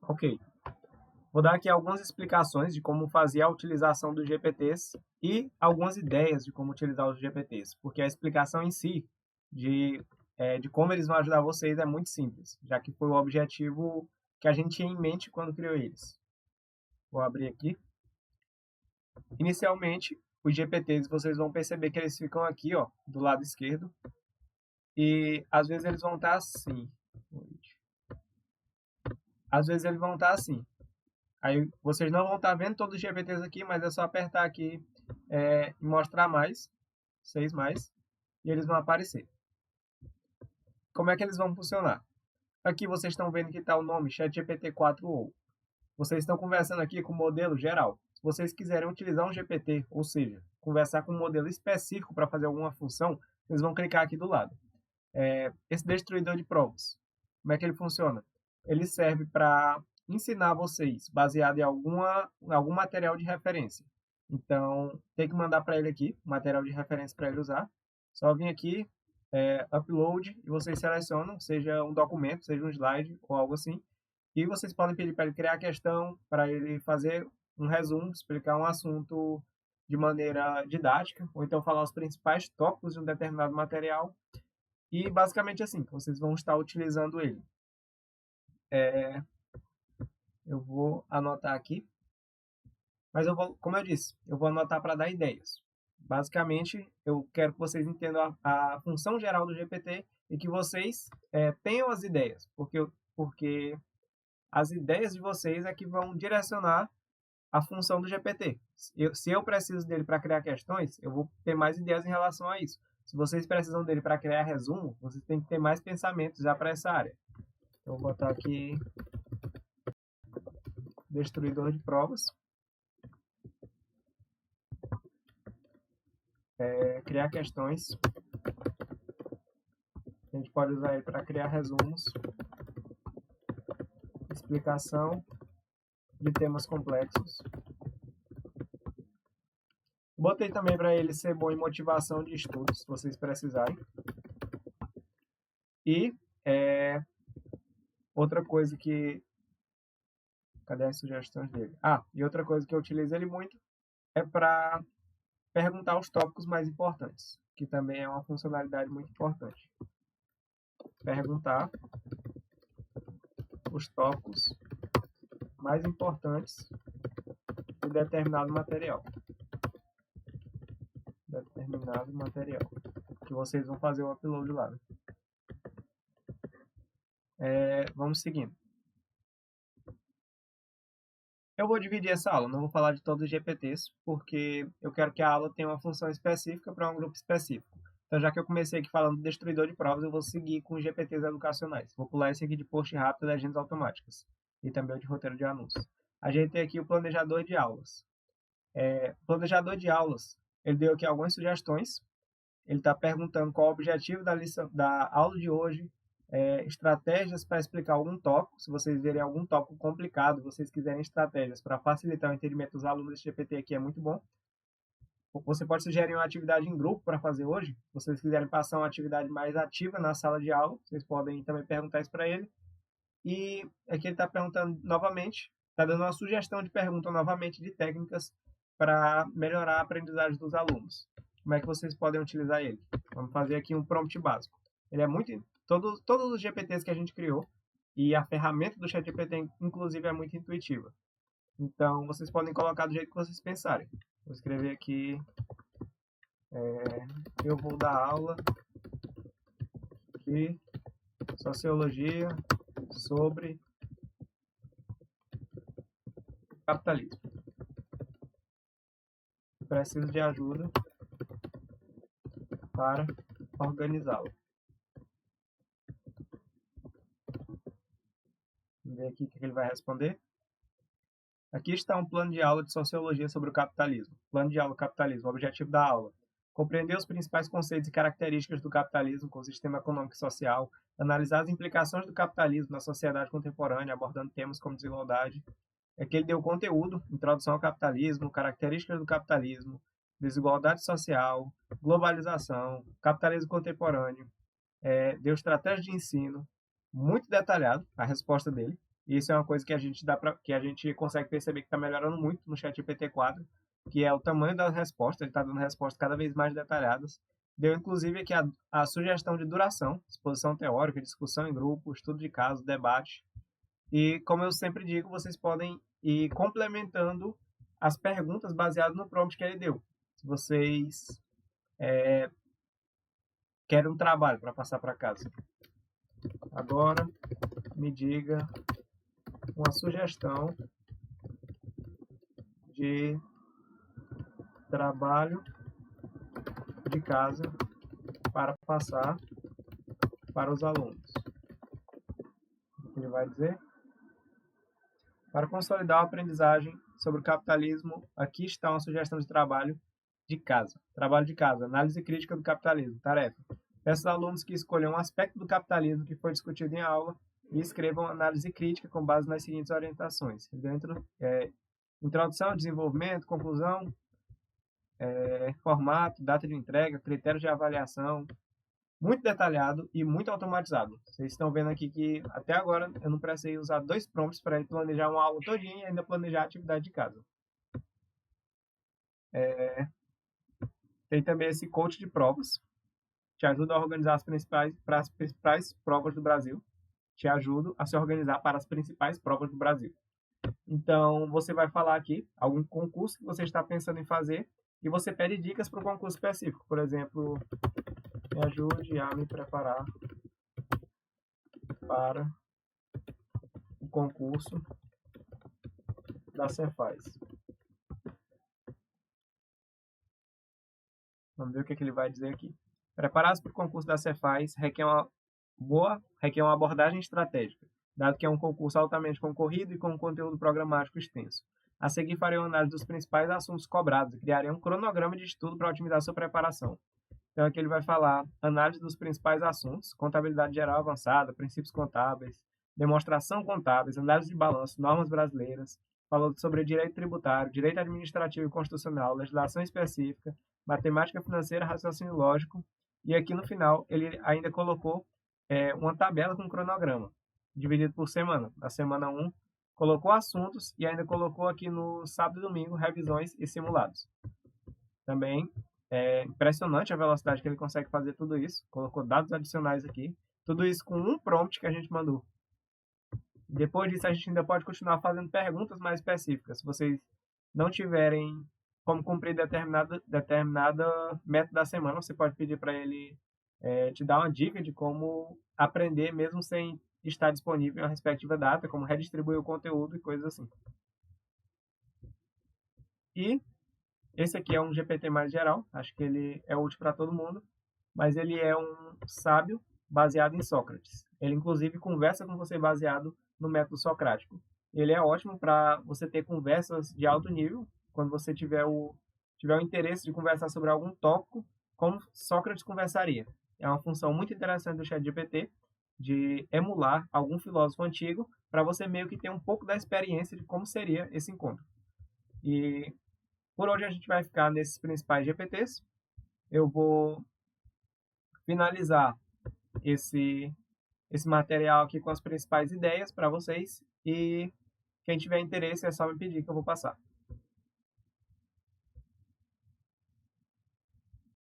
Ok, vou dar aqui algumas explicações de como fazer a utilização dos GPTs e algumas ideias de como utilizar os GPTs, porque a explicação em si de como eles vão ajudar vocês é muito simples, já que foi o objetivo que a gente tinha em mente quando criou eles. Vou abrir aqui. Inicialmente, os GPTs, vocês vão perceber que eles ficam aqui, ó, do lado esquerdo, e às vezes eles vão estar assim. Às vezes eles vão estar assim. Aí vocês não vão estar vendo todos os GPTs aqui, mas é só apertar aqui e mostrar mais, 6 mais, e eles vão aparecer. Como é que eles vão funcionar? Aqui vocês estão vendo que está o nome ChatGPT 4o. Vocês estão conversando aqui com o modelo geral. Se vocês quiserem utilizar um GPT, ou seja, conversar com um modelo específico para fazer alguma função, vocês vão clicar aqui do lado. Esse destruidor de provas, como é que ele funciona? Ele serve para ensinar vocês, baseado em algum material de referência. Então, tem que mandar para ele aqui, material de referência para ele usar. Só vir aqui, upload, e vocês selecionam, seja um documento, seja um slide ou algo assim. E vocês podem pedir para ele criar a questão, para ele fazer um resumo, explicar um assunto de maneira didática, ou então falar os principais tópicos de um determinado material. E basicamente assim, vocês vão estar utilizando ele. Eu vou anotar aqui, mas como eu disse, eu vou anotar para dar ideias. Basicamente, eu quero que vocês entendam a função geral do GPT e que vocês tenham as ideias, porque as ideias de vocês é que vão direcionar a função do GPT. Se eu preciso dele para criar questões, eu vou ter mais ideias em relação a isso. Se vocês precisam dele para criar resumo, vocês têm que ter mais pensamentos já para essa área. Então, vou botar aqui destruidor de provas. Criar questões. A gente pode usar ele para criar resumos. Explicação de temas complexos. Botei também para ele ser bom em motivação de estudos, se vocês precisarem. E outra coisa que... Cadê as sugestões dele? E outra coisa que eu utilizo ele muito é para perguntar os tópicos mais importantes, que também é uma funcionalidade muito importante. Perguntar os tópicos mais importantes de determinado material. Que vocês vão fazer o upload lá. Vamos seguindo. Eu vou dividir essa aula, não vou falar de todos os GPTs, porque eu quero que a aula tenha uma função específica para um grupo específico. Então, já que eu comecei aqui falando do destruidor de provas, eu vou seguir com os GPTs educacionais. Vou pular esse aqui de post rápido e legendas automáticas, e também o de roteiro de anúncios. A gente tem aqui o planejador de aulas. O planejador de aulas, ele deu aqui algumas sugestões. Ele está perguntando qual o objetivo da aula de hoje, estratégias para explicar algum tópico. Se vocês verem algum tópico complicado, vocês quiserem estratégias para facilitar o entendimento dos alunos desse GPT aqui, é muito bom. Você pode sugerir uma atividade em grupo para fazer hoje. Se vocês quiserem passar uma atividade mais ativa na sala de aula, vocês podem também perguntar isso para ele. E aqui ele está perguntando novamente, está dando uma sugestão de pergunta novamente de técnicas para melhorar a aprendizagem dos alunos. Como é que vocês podem utilizar ele? Vamos fazer aqui um prompt básico. Ele é muito... Todos os GPTs que a gente criou, e a ferramenta do ChatGPT, inclusive, é muito intuitiva. Então, vocês podem colocar do jeito que vocês pensarem. Vou escrever aqui... eu vou dar aula de sociologia sobre capitalismo. Preciso de ajuda para organizá-lo. Vamos ver aqui o que ele vai responder. Aqui está um plano de aula de sociologia sobre o capitalismo. Plano de aula capitalismo. O objetivo da aula: compreender os principais conceitos e características do capitalismo com o sistema econômico e social, analisar as implicações do capitalismo na sociedade contemporânea, abordando temas como desigualdade. Aqui ele deu conteúdo: introdução ao capitalismo, características do capitalismo, desigualdade social, globalização, capitalismo contemporâneo. Deu estratégia de ensino, muito detalhado a resposta dele. E isso é uma coisa que que a gente consegue perceber que está melhorando muito no ChatGPT 4, que é o tamanho das respostas. Ele está dando respostas cada vez mais detalhadas. Deu inclusive aqui a sugestão de duração, exposição teórica, discussão em grupo, estudo de caso, debate. E como eu sempre digo, vocês podem ir complementando as perguntas baseadas no prompt que ele deu. Se vocês querem um trabalho para passar para casa, agora me diga uma sugestão de trabalho de casa para passar para os alunos. O que ele vai dizer? Para consolidar a aprendizagem sobre o capitalismo, aqui está uma sugestão de trabalho de casa. Trabalho de casa, análise crítica do capitalismo. Tarefa: peça aos alunos que escolham um aspecto do capitalismo que foi discutido em aula e escrevam análise crítica com base nas seguintes orientações. Dentro, introdução, desenvolvimento, conclusão, formato, data de entrega, critérios de avaliação. Muito detalhado e muito automatizado. Vocês estão vendo aqui que até agora eu não precisei usar 2 prompts para ele planejar uma aula todinha e ainda planejar a atividade de casa. Tem também esse coach de provas, te ajuda a organizar as principais provas do Brasil. Te ajudo a se organizar para as principais provas do Brasil. Então, você vai falar aqui algum concurso que você está pensando em fazer e você pede dicas para o concurso específico. Por exemplo, me ajude a me preparar para o concurso da Cefaz. Vamos ver o que ele vai dizer aqui. Preparar-se para o concurso da Cefaz requer uma abordagem estratégica, dado que é um concurso altamente concorrido e com um conteúdo programático extenso. A seguir, farei uma análise dos principais assuntos cobrados e criarei um cronograma de estudo para otimizar sua preparação. Então, aqui ele vai falar análise dos principais assuntos, contabilidade geral avançada, princípios contábeis, demonstração contábeis, análise de balanço, normas brasileiras, falou sobre direito tributário, direito administrativo e constitucional, legislação específica, matemática financeira, raciocínio lógico, e aqui no final ele ainda colocou uma tabela com cronograma, dividido por semana. Na semana 1, colocou assuntos e ainda colocou aqui no sábado e domingo revisões e simulados. Também é impressionante a velocidade que ele consegue fazer tudo isso. Colocou dados adicionais aqui. Tudo isso com um prompt que a gente mandou. Depois disso, a gente ainda pode continuar fazendo perguntas mais específicas. Se vocês não tiverem como cumprir determinada meta da semana, você pode pedir para ele te dar uma dica de como aprender mesmo sem estar disponível na respectiva data, como redistribuir o conteúdo e coisas assim. E esse aqui é um GPT mais geral, acho que ele é útil para todo mundo, mas ele é um sábio baseado em Sócrates. Ele, inclusive, conversa com você baseado no método socrático. Ele é ótimo para você ter conversas de alto nível, quando você tiver o interesse de conversar sobre algum tópico, como Sócrates conversaria. É uma função muito interessante do ChatGPT, de emular algum filósofo antigo, para você meio que ter um pouco da experiência de como seria esse encontro. E por hoje a gente vai ficar nesses principais GPTs. Eu vou finalizar esse material aqui com as principais ideias para vocês. E quem tiver interesse é só me pedir que eu vou passar.